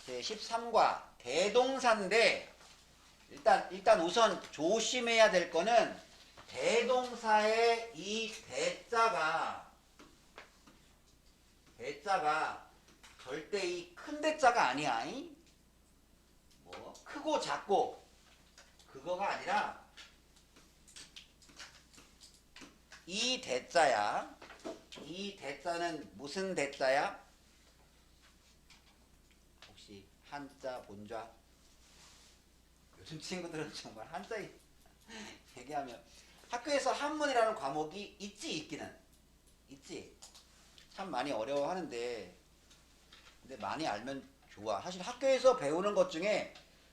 제13과 대동사인데 일단 우선 조심해야 될 거는 대동사의 이 대자가 절대 이 큰 대자가 아니야. 뭐 크고 작고 그거가 아니라 이 대자야. 이 대자는 무슨 대자야? 혹시 한자 본좌? 요즘 친구들은 정말 한자 얘기하면 학교에서 한문이라는 과목이 있기는 있지. 참 많이 어려워하는데 근데 많이 알면 좋아. 사실 학교에서 배우는 것 중에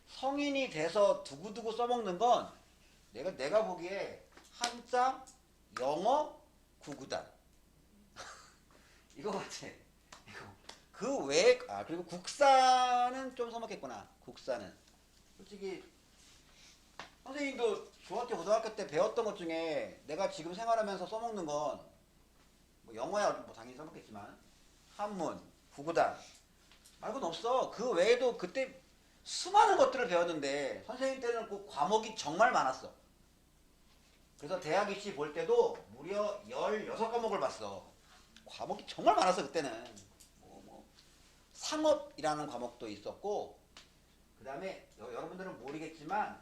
성인이 돼서 두고두고 써먹는 건 내가 보기에 한자, 영어, 구구단 이거 같아. 이거. 그 외에 그리고 국사는 좀 써먹겠구나. 국사는 솔직히 선생님도 중학교 고등학교 때 배웠던 것 중에 내가 지금 생활하면서 써먹는 건 뭐 영어야 뭐 당연히 써먹겠지만 한문, 구구단 말고는 없어. 그 외에도 그때 수많은 것들을 배웠는데 선생님 때는 그 과목이 정말 많았어. 그래서 대학 입시 볼 때도 무려 16과목을 봤어. 과목이 정말 많았어 그때는. 뭐 상업이라는 과목도 있었고 그 다음에 여러분들은 모르겠지만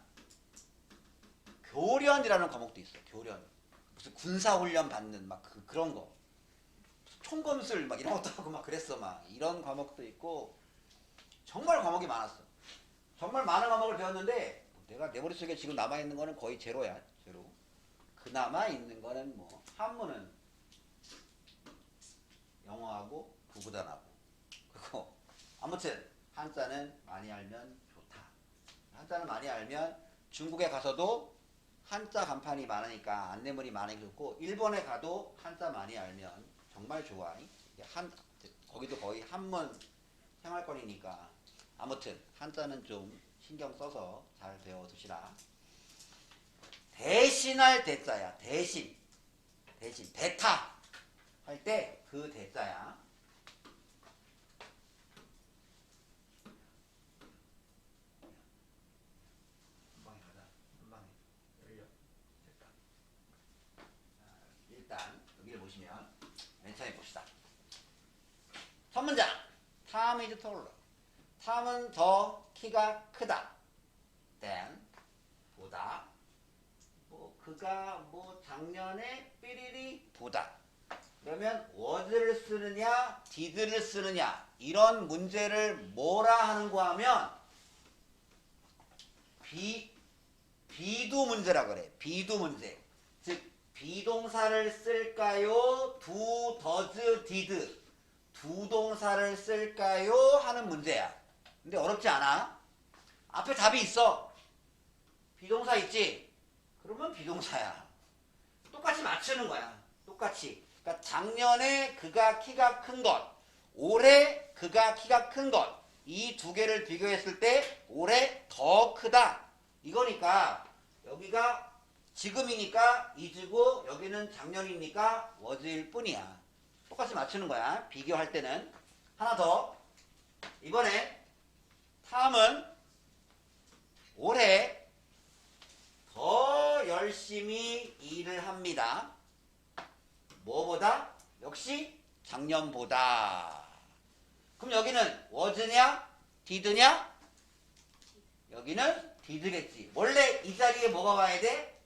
교련이라는 과목도 있어. 교련. 무슨 군사훈련 받는 막 그런 거. 총검술 막 이런 것도 하고 막 그랬어. 막 이런 과목도 있고 정말 과목이 많았어. 정말 많은 과목을 배웠는데 내가 내 머릿속에 지금 남아있는 거는 거의 제로야. 제로. 그나마 있는 거는 뭐 한문은 영어하고 구구단하고 그리고 아무튼 한자는 많이 알면 좋다. 한자는 많이 알면 중국에 가서도 한자 간판이 많으니까 안내문이 많이 좋고 일본에 가도 한자 많이 알면 정말 좋아. 거기도 거의 한문 생활권이니까 아무튼 한자는 좀 신경 써서 잘 배워두시라. 대신할 대자야. 대신 대타 할 때 그 대자야. 한방에 가자. 한방에 열려. 됐다. 일단 여기를 보시면 맨 처음에 봅시다. 첫 문장. Tom is taller. 탐은 더 키가 크다. than 보다. 뭐 그가 뭐 작년에 삐리리 보다. 그러면 was를 쓰느냐 did를 쓰느냐 이런 문제를 뭐라 하는가 하면 비두 문제라 그래. 비두 문제. 즉 비동사를 쓸까요? do, does, did 두 동사를 쓸까요? 하는 문제야. 근데 어렵지 않아. 앞에 답이 있어. 비동사 있지? 그러면 비동사야. 똑같이 맞추는 거야. 똑같이. 그러니까 작년에 그가 키가 큰 것, 올해 그가 키가 큰 것, 이 두 개를 비교했을 때 올해 더 크다. 이거니까 여기가 지금이니까 is고 여기는 작년이니까 was일 뿐이야. 똑같이 맞추는 거야. 비교할 때는. 하나 더. 이번에 탐은 올해 더 열심히 일을 합니다. 뭐보다? 역시 작년보다. 그럼 여기는 was냐? did냐? 여기는 did겠지. 원래 이 자리에 뭐가 와야 돼?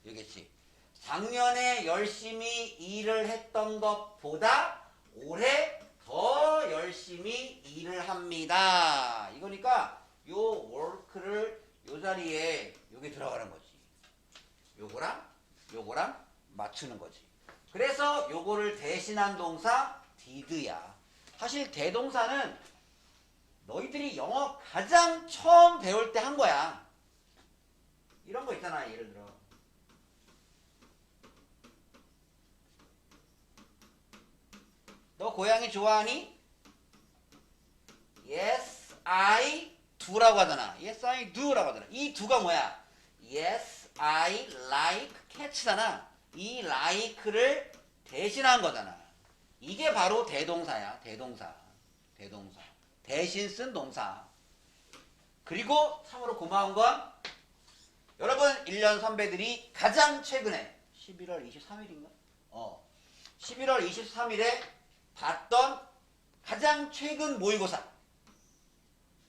여기겠지. 작년에 열심히 일을 했던 것보다 올해 더 열심히 일을 합니다. 이거니까 요 work를 요 자리에 여기 들어가는 거지. 요거랑 맞추는 거지. 그래서 요거를 대신한 동사 did야. 사실 대동사는 너희들이 영어 가장 처음 배울 때 한 거야. 이런 거 있잖아. 예를 들어 너 고양이 좋아하니? Yes, I do라고 하잖아. Yes, I do라고 하잖아. 이 do가 뭐야? Yes, I like cat잖아. 이 like를 대신한 거잖아. 이게 바로 대동사야. 대동사. 대동사. 대신 쓴 동사. 그리고 참으로 고마운 건 여러분 1년 선배들이 가장 최근에 11월 23일인가? 11월 23일에 봤던 가장 최근 모의고사.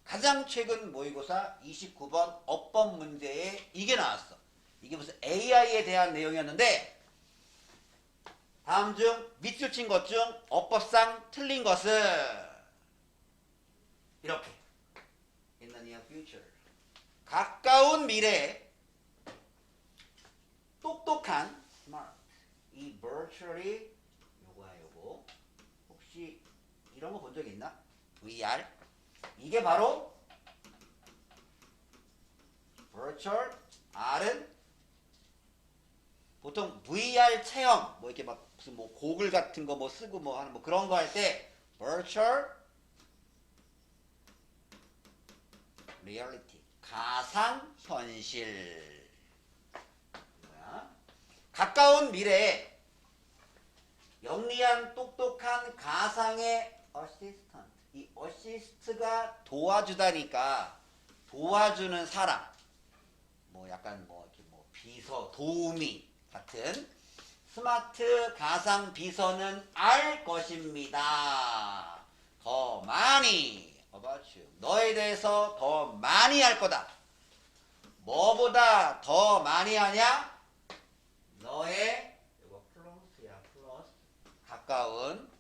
가장 최근 모의고사 29번 어법 문제에 이게 나왔어. 이게 무슨 AI에 대한 내용이었는데 다음 중 밑줄 친 것 중 어법상 틀린 것은 이렇게 in the near future 가까운 미래에 똑똑한 smart 이 virtually 요거야 요거 혹시 이런 거 본 적 있나? VR 이게 바로 virtual R은 보통 VR 체험 뭐 이렇게 막 무슨 뭐 고글 같은 거 뭐 쓰고 뭐 하는 뭐 그런 거 할 때 virtual reality 가상 현실 뭐야? 가까운 미래에 영리한 똑똑한 가상의 어시스턴트 이 어시스트가 도와주다니까 도와주는 사람 뭐 약간 뭐 이렇게 뭐 비서 도우미 같은 스마트 가상 비서는 알 것입니다. 더 많이 about you. 너에 대해서 더 많이 알 거다. 뭐보다 더 많이 하냐? 너의 이거 플러스야 플러스 가까운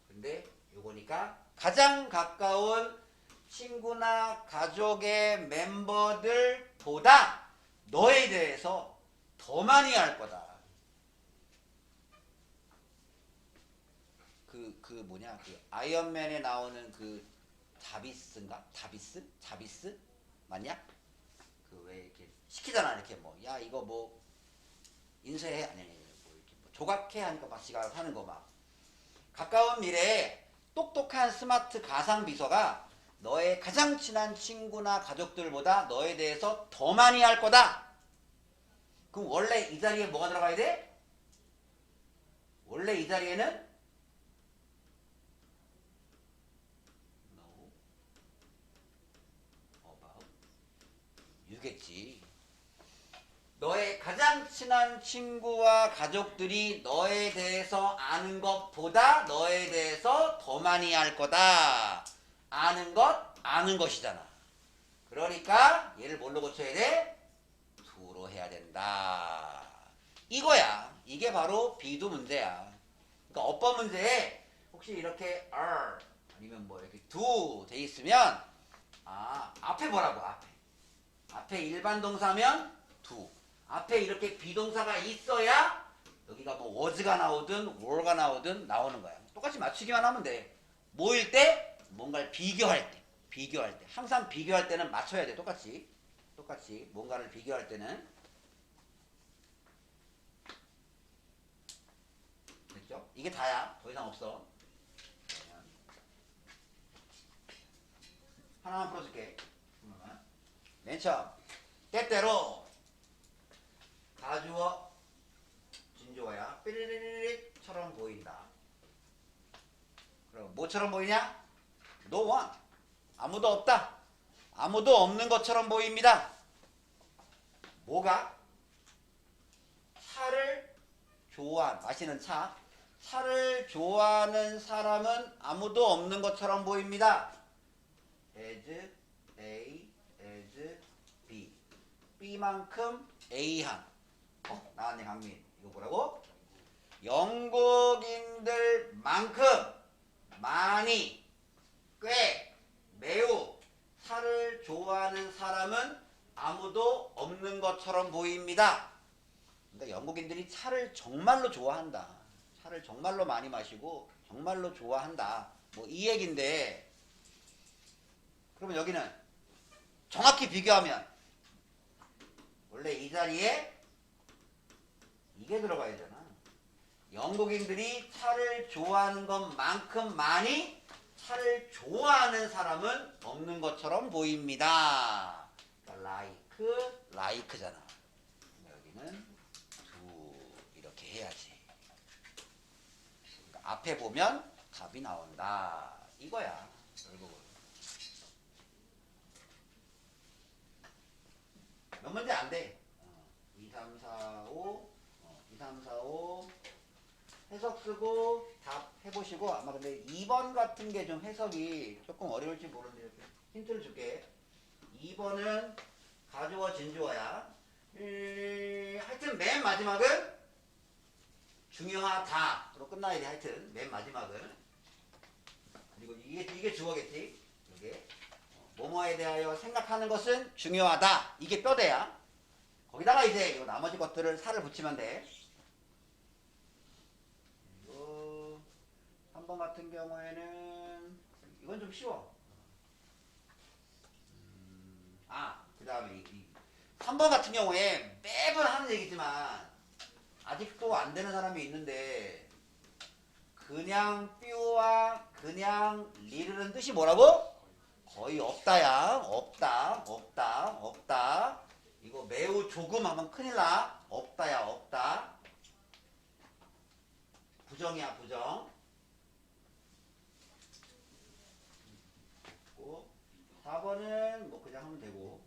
근데 요거니까 가장 가까운 친구나 가족의 멤버들보다 너에 대해서 더 많이 알 거다. 그 뭐냐 그 아이언맨에 나오는 그 자비스인가? 자비스? 맞냐? 그 왜 이렇게 시키잖아 이렇게 뭐 야 이거 뭐 인쇄해 아니 뭐 이렇게 뭐 조각해 하니까 막 지가 하는 거 막 가까운 미래에 똑똑한 스마트 가상 비서가 너의 가장 친한 친구나 가족들보다 너에 대해서 더 많이 할 거다. 그럼 원래 이 자리에 뭐가 들어가야 돼? 원래 이 자리에는 know about you겠지. 너의 가장 친한 친구와 가족들이 너에 대해서 아는 것보다 너에 대해서 더 많이 알 거다. 아는 것, 아는 것이잖아. 그러니까 얘를 뭘로 고쳐야 돼? do로 해야 된다. 이거야. 이게 바로 비도 문제야. 그러니까 어법 문제에 혹시 이렇게 are 아니면 뭐 이렇게 do 돼 있으면 앞에 뭐라고 앞에 일반 동사면 do 앞에 이렇게 비동사가 있어야 여기가 뭐 was가 나오든 were가 나오든 나오는 거야. 똑같이 맞추기만 하면 돼. 뭐일 때? 뭔가를 비교할 때 항상 비교할 때는 맞춰야 돼. 똑같이 뭔가를 비교할 때는 됐죠? 이게 다야. 더 이상 없어. 하나만 풀어줄게. 맨 처음 때때로 가주어 진주어야 삐리리리리처럼 보인다. 그럼 뭐처럼 보이냐? No one. 아무도 없다. 아무도 없는 것처럼 보입니다. 뭐가? 차를 마시는 차를 좋아하는 사람은 아무도 없는 것처럼 보입니다. as A, as B. B만큼 A한. 나왔네 강민. 이거 뭐라고? 영국인들만큼 많이, 꽤, 매우 차를 좋아하는 사람은 아무도 없는 것처럼 보입니다. 그러니까 영국인들이 차를 정말로 좋아한다. 차를 정말로 많이 마시고 정말로 좋아한다. 뭐 이 얘기인데 그러면 여기는 정확히 비교하면 원래 이 자리에 이게 들어가야 되잖아. 영국인들이 차를 좋아하는 것만큼 많이 차를 좋아하는 사람은 없는 것처럼 보입니다. like잖아. 여기는 do 이렇게 해야지. 앞에 보면 답이 나온다. 이거야. 결국은. 몇 문제 안 돼. 2, 3, 4, 5. 2, 3, 4, 5. 해석 쓰고 답 해보시고 아마 근데 2번 같은 게 좀 해석이 조금 어려울지 모르는데 힌트를 줄게. 2번은 가주어 진주어야. 하여튼 맨 마지막은 중요하다로 끝나야 돼. 하여튼 맨 마지막은. 그리고 이게 주어겠지. 이게 뭐뭐에 대하여 생각하는 것은 중요하다. 이게 뼈대야. 거기다가 이제 요 나머지 것들을 살을 붙이면 돼. 그리고 3번 같은 경우에는 이건 좀 쉬워. 그 다음에 3번 같은 경우에 매번 하는 얘기지만 아직도 안 되는 사람이 있는데 그냥 뾰와 그냥 리르는 뜻이 뭐라고? 거의 없다야. 없다. 없다. 없다. 이거 매우 조금 하면 큰일 나. 없다야. 없다. 부정이야. 부정. 4번은 뭐 그냥 하면 되고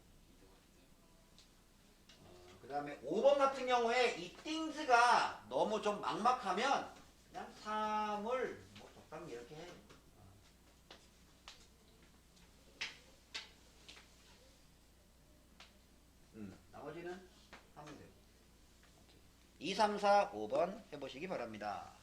그 다음에 5번 같은 경우에 이 things가 너무 좀 막막하면 그냥 3을 뭐 적당히 이렇게 해. 나머지는 하면 되고 2, 3, 4, 5번 해보시기 바랍니다.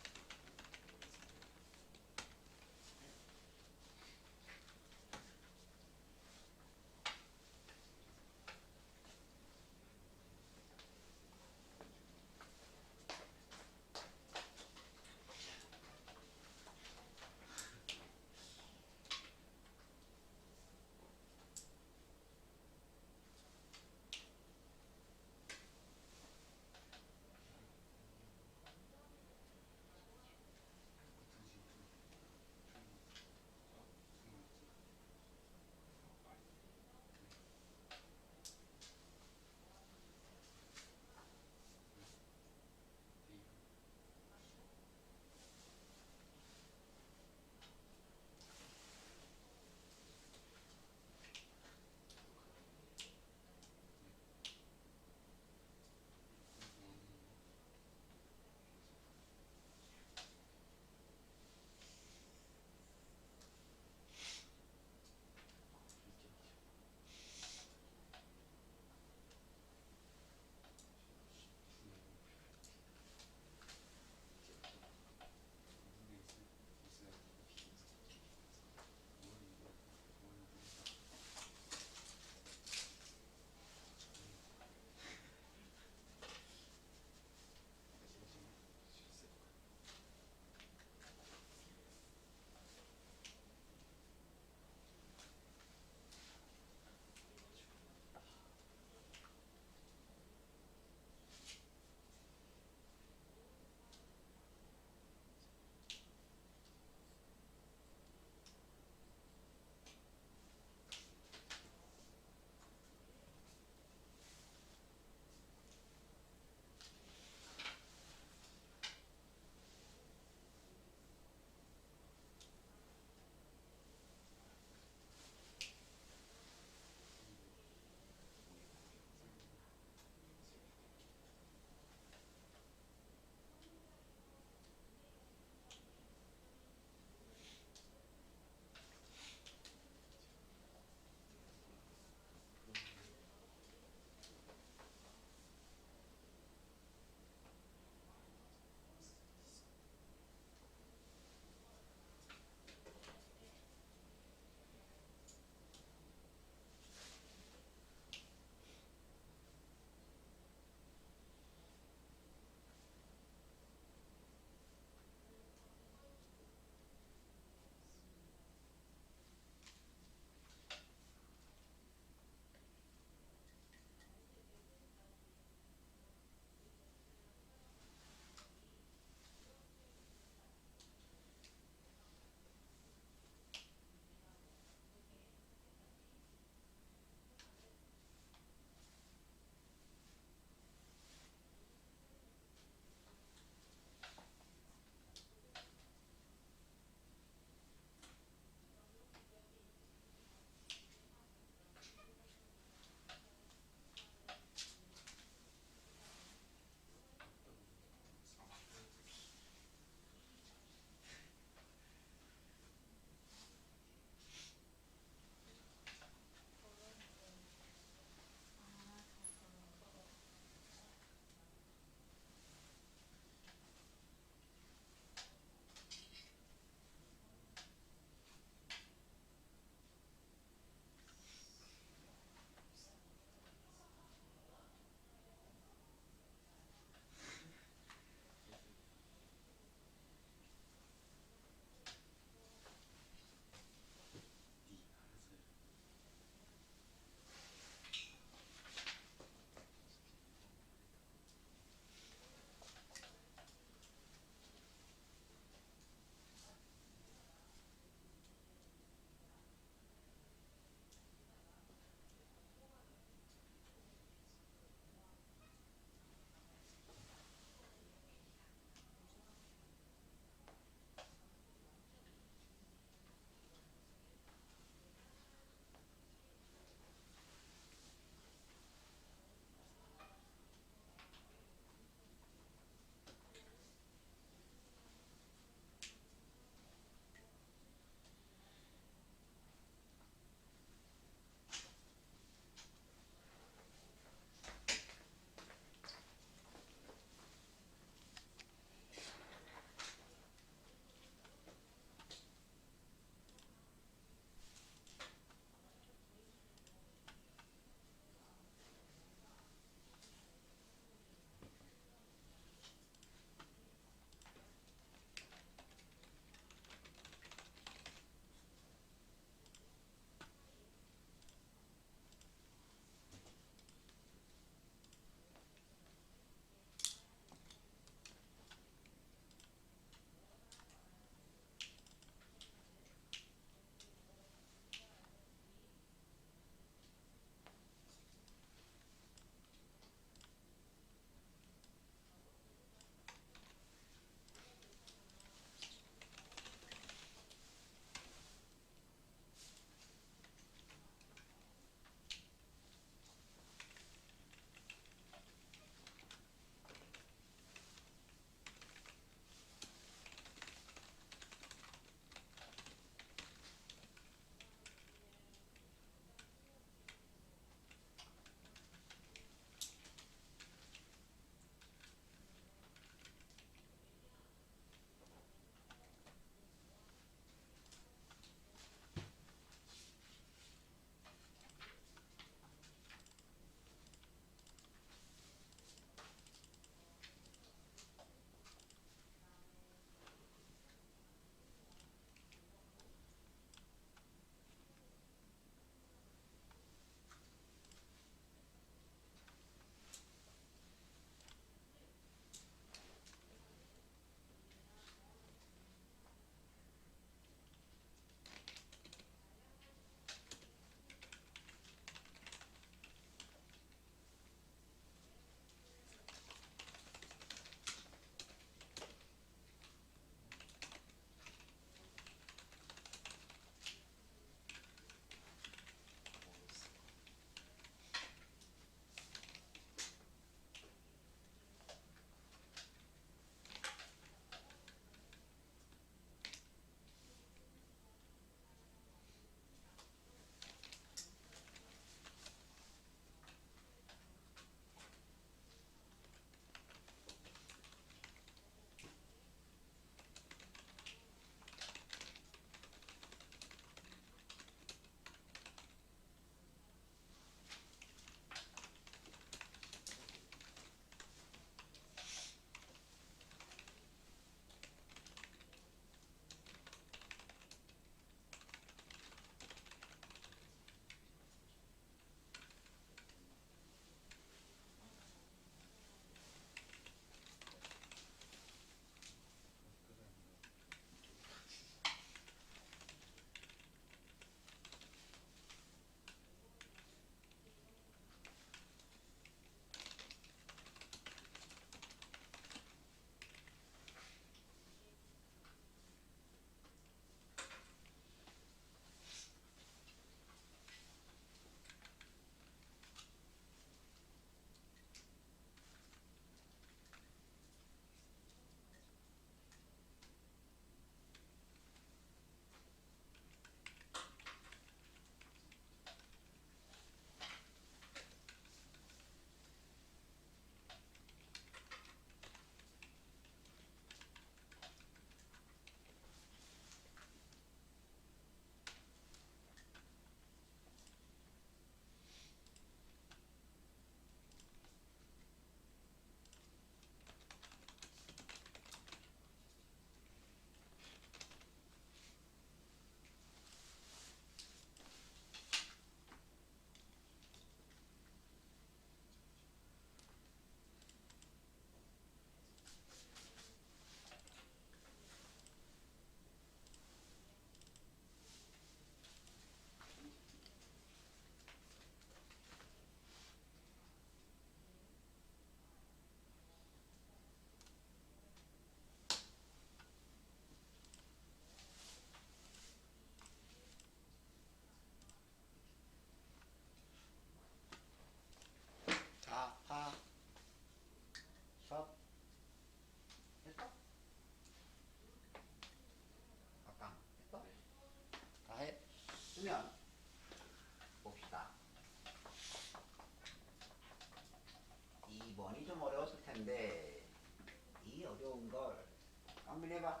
한번 해봐.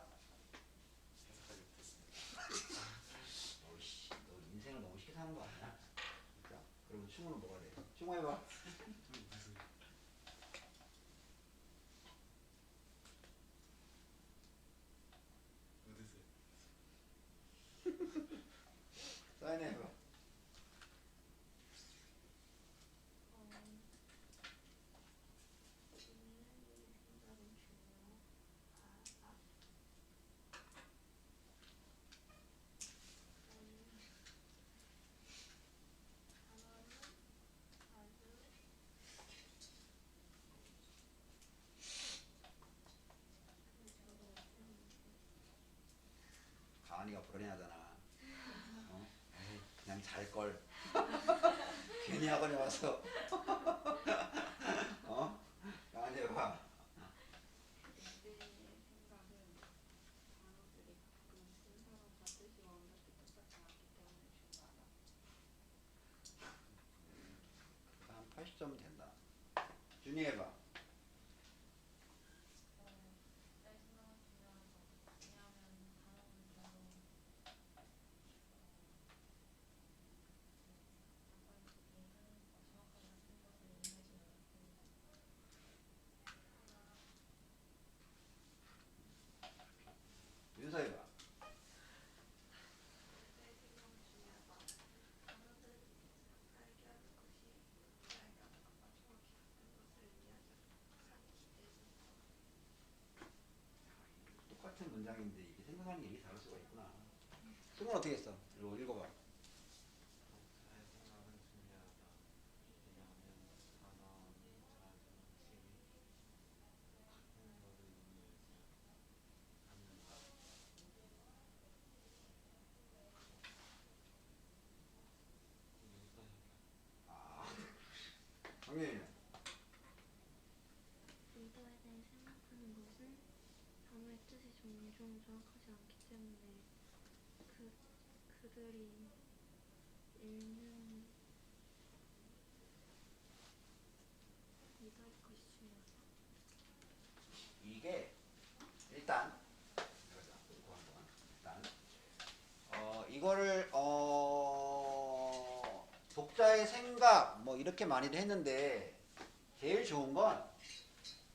생각하지 못했습니다. 어이씨, 너 인생을 너무 쉽게 사는 거 아니야? 자, 그러면 충우는 뭐가 돼? 충우 해봐. 사인해봐. 가은이가 불안해하잖아. 어? 에이, 그냥 잘걸. 괜히 학원에 와서. 어? 가은이 해봐. 한 80점은 된다. 준이 해봐. 윤서 해봐. 똑같은 문장인데 이게 생각하는 게 이게 다를 수가 있구나. 승은 어떻게 했어? 읽어봐. 독자의 생각은 중요하다. 왜냐하면 단어는 자주 같은 것을 의미하지 않는다. 아, 정민이는? 의도에 대해 생각하는 것은 단어의 뜻이 종종 정확하지 않기 때문에 그들이 읽는 의도할 것이 중요하다. 이게 일단 이거를 독자의 생각 뭐 이렇게 많이들 했는데 제일 좋은 건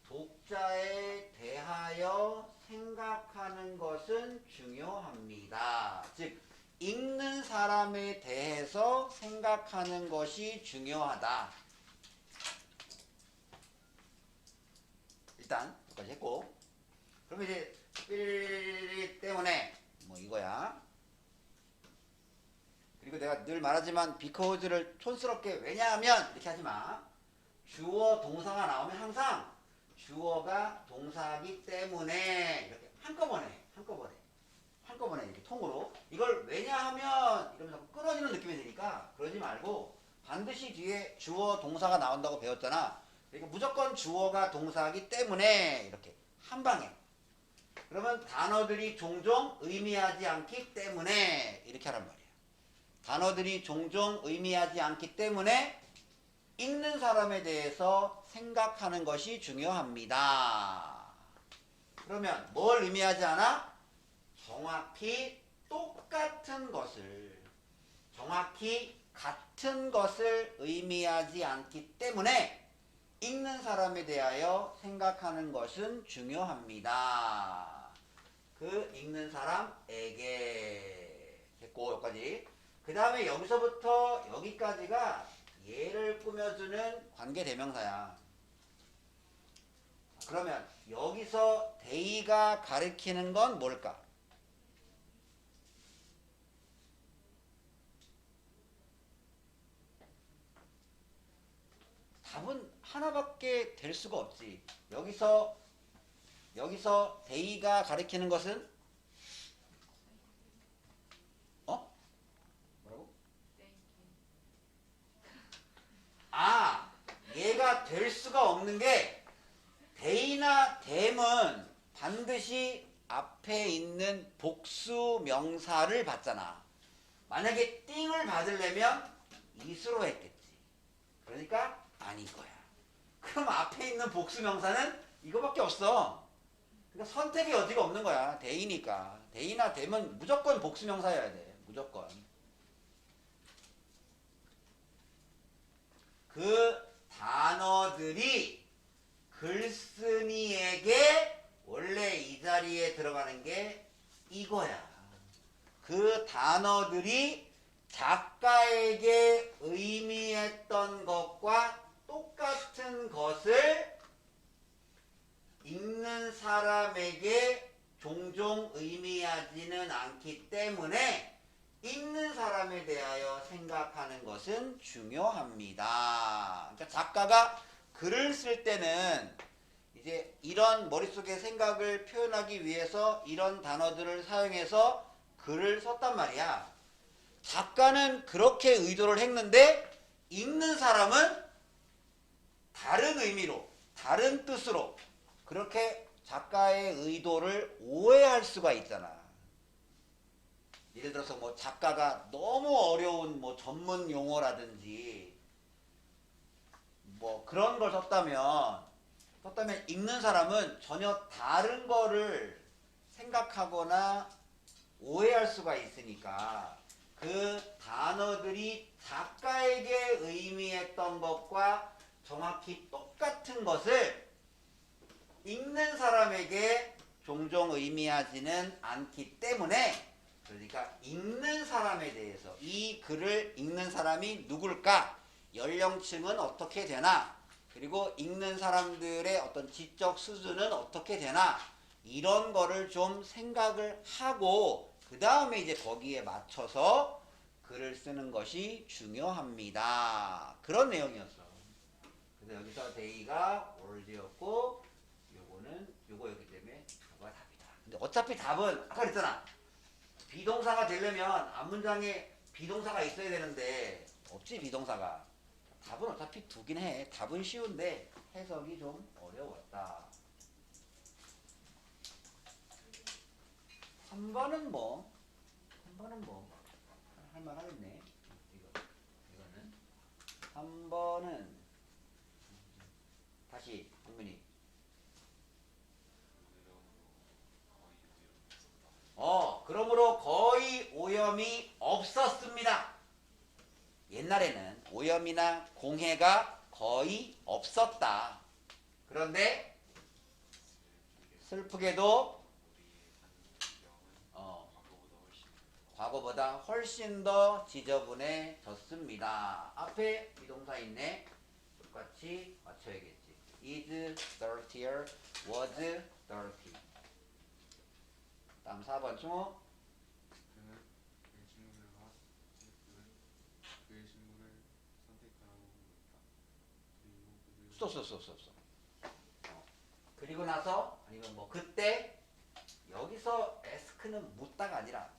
독자에 대하여 생각하는 것은 중요합니다. 즉 읽는 사람에 대해서 생각하는 것이 중요하다. 일단 여기까지 했고, 그러면 이제 삐 때문에 뭐 이거야. 그리고 내가 늘 말하지만 because를 촌스럽게 왜냐하면 이렇게 하지 마. 주어 동사가 나오면 항상 주어가 동사이기 때문에 이렇게 한꺼번에 이렇게 통으로 이걸 왜냐하면 이러면서 끊어지는 느낌이 드니까 그러지 말고 반드시 뒤에 주어 동사가 나온다고 배웠잖아. 그러니까 무조건 주어가 동사이기 때문에 이렇게 한 방에. 그러면 단어들이 종종 의미하지 않기 때문에 이렇게 하란 말이야. 단어들이 종종 의미하지 않기 때문에 읽는 사람에 대해서 생각하는 것이 중요합니다. 그러면 뭘 의미하지 않아? 정확히 똑같은 것을, 정확히 같은 것을 의미하지 않기 때문에 읽는 사람에 대하여 생각하는 것은 중요합니다. 그 읽는 사람에게. 됐고 여기까지. 그 다음에 여기서부터 여기까지가 얘를 꾸며주는 관계대명사야. 그러면 여기서 they가 가리키는 건 뭘까? 답은 하나밖에 될 수가 없지. 여기서 they가 가리키는 것은 뭐라고? 아, 얘가 될 수가 없는 게 they나 them은 반드시 앞에 있는 복수 명사를 받잖아. 만약에 띵을 받으려면 is로 했겠지. 그러니까 아닐 거야. 그럼 앞에 있는 복수 명사는 이거밖에 없어. 그러니까 선택의 여지가 없는 거야. 대이니까. 대이나 되면 무조건 복수명사여야 돼. 무조건. 그 단어들이 글쓴이에게 원래 이 자리에 들어가는 게 이거야. 그 단어들이 작가에게 의미했던 것과 똑같은 것을 읽는 사람에게 종종 의미하지는 않기 때문에 읽는 사람에 대하여 생각하는 것은 중요합니다. 그러니까 작가가 글을 쓸 때는 이제 이런 머릿속의 생각을 표현하기 위해서 이런 단어들을 사용해서 글을 썼단 말이야. 작가는 그렇게 의도를 했는데 읽는 사람은 다른 의미로, 다른 뜻으로 그렇게 작가의 의도를 오해할 수가 있잖아. 예를 들어서 뭐 작가가 너무 어려운 뭐 전문 용어라든지 뭐 그런 걸 썼다면 읽는 사람은 전혀 다른 거를 생각하거나 오해할 수가 있으니까 그 단어들이 작가에게 의미했던 것과 정확히 똑같은 것을 읽는 사람에게 종종 의미하지는 않기 때문에 그러니까 읽는 사람에 대해서 이 글을 읽는 사람이 누굴까? 연령층은 어떻게 되나? 그리고 읽는 사람들의 어떤 지적 수준은 어떻게 되나? 이런 거를 좀 생각을 하고 그 다음에 이제 거기에 맞춰서 글을 쓰는 것이 중요합니다. 그런 내용이었어. 그래서 여기서 데이가 올드였고 요거는 요거였기 때문에 요거가 답이다. 근데 어차피 답은 아까 그랬잖아. 비동사가 되려면 앞문장에 비동사가 있어야 되는데 없지 비동사가. 답은 어차피 두긴 해. 답은 쉬운데 해석이 좀 어려웠다. 3번은 뭐 할만 하겠네. 이거는 3번은 다시 국민이 그러므로 거의 오염이 없었습니다. 옛날에는 오염이나 공해가 거의 없었다. 그런데 슬프게도 과거보다 훨씬 더 지저분해졌습니다. 앞에 비동사 있네. 똑같이 맞춰야겠지. is dirtier, was dirty. 다음 4번 충호. 그는 그의 친구를 선택하라고 물었다. 그리고 그들은 그리고 나서 아니면 뭐 그때 여기서 ask는 묻다가 아니라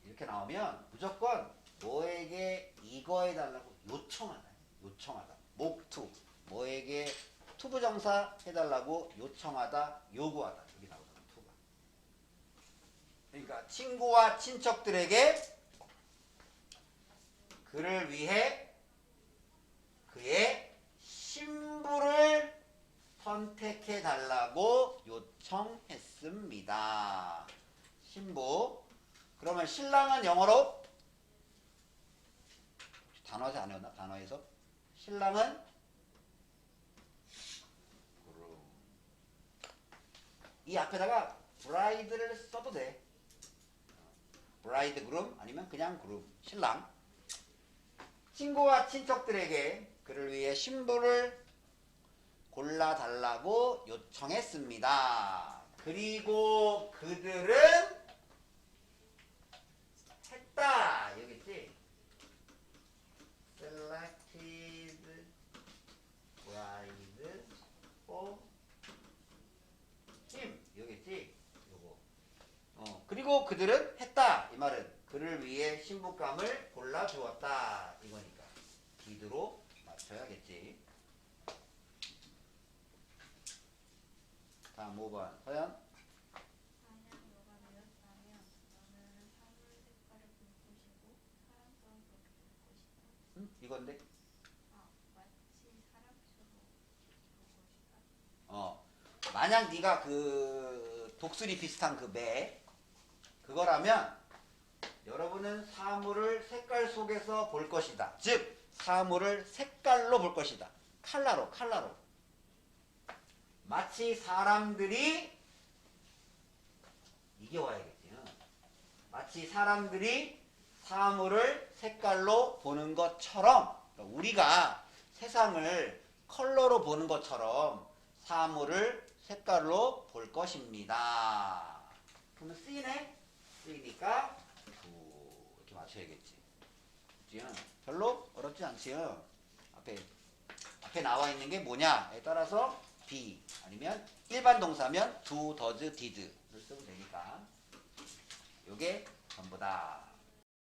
이렇게 나오면 무조건 뭐에게 이거 해달라고 요청하다. 목투 뭐에게 투부정사 해달라고 요청하다, 요구하다 여기 나오잖아 투가. 그러니까 친구와 친척들에게 그를 위해 그의 신부를 선택해 달라고 요청했습니다. 신부. 그러면 신랑은 영어로 단어에서 안 외웠나? 단어에서 신랑은 이 앞에다가 bride를 써도 돼. bride groom 아니면 그냥 groom 신랑. 친구와 친척들에게 그를 위해 신부를 골라달라고 요청했습니다. 그리고 그들은 했다. 여기 있지? selected bride for him. 여기 있지? 요거. 그리고 그들은 했다. 이 말은 그를 위해 신부감을 골라주었다. 이거니까. did로 맞춰야겠지. 다음 5번 서연. 만약 너가 되었다면 너는 사물 색깔을 볼 것이고 사람처럼 그렇게 볼 것이다. 이건데? 만약 네가 그 독수리 비슷한 그 매 그거라면 여러분은 사물을 색깔 속에서 볼 것이다. 즉 사물을 색깔로 볼 것이다. 칼라로. 마치 사람들이 이게 와야겠지. 마치 사람들이 사물을 색깔로 보는 것처럼 우리가 세상을 컬러로 보는 것처럼 사물을 색깔로 볼 것입니다. 그러면 쓰이네? 쓰이니까 이렇게 맞춰야겠지. 그치? 별로 어렵지 않지요. 앞에 나와 있는 게 뭐냐에 따라서 be 아니면 일반 동사면 do, does, did를 쓰면 되니까 요게 전부다.